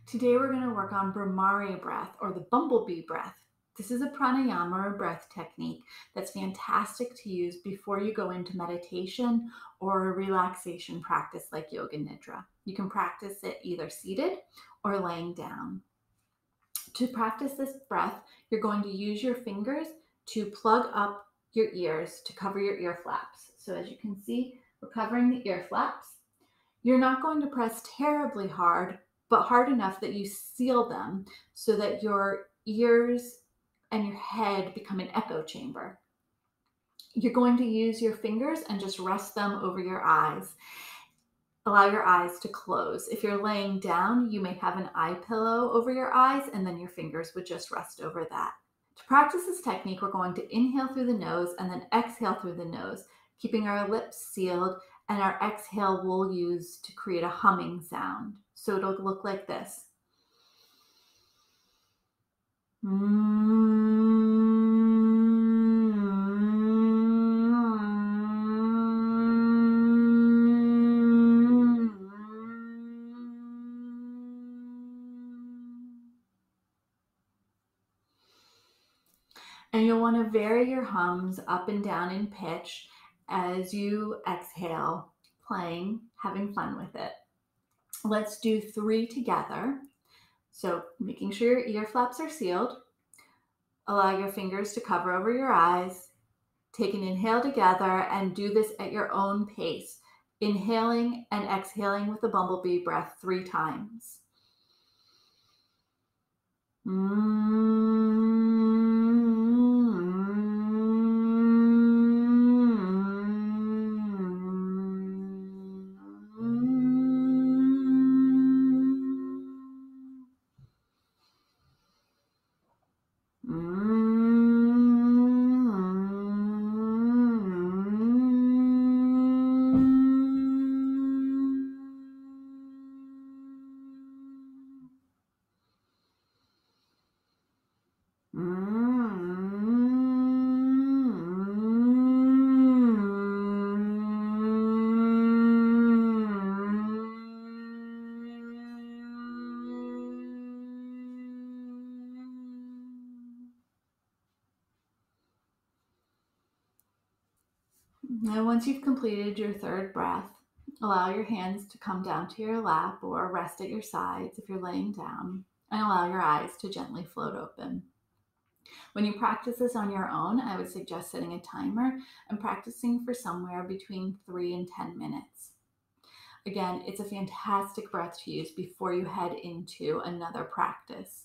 Today we're going to work on Bhramari breath or the bumblebee breath. This is a pranayama or breath technique that's fantastic to use before you go into meditation or a relaxation practice like yoga nidra. You can practice it either seated or laying down. To practice this breath, you're going to use your fingers to plug up your ears to cover your ear flaps. So as you can see, we're covering the ear flaps. You're not going to press terribly hard, but hard enough that you seal them so that your ears and your head become an echo chamber. You're going to use your fingers and just rest them over your eyes. Allow your eyes to close. If you're laying down, you may have an eye pillow over your eyes, and then your fingers would just rest over that. To practice this technique, we're going to inhale through the nose and then exhale through the nose, keeping our lips sealed, and our exhale we'll use to create a humming sound. So it'll look like this. And you'll want to vary your hums up and down in pitch as you exhale, playing, having fun with it. Let's do 3 together. So making sure your ear flaps are sealed. Allow your fingers to cover over your eyes. Take an inhale together and do this at your own pace, inhaling and exhaling with the bumblebee breath 3 times. Now, once you've completed your 3rd breath, allow your hands to come down to your lap or rest at your sides if you're laying down, and allow your eyes to gently float open. When you practice this on your own, I would suggest setting a timer and practicing for somewhere between 3 and 10 minutes. Again, it's a fantastic breath to use before you head into another practice.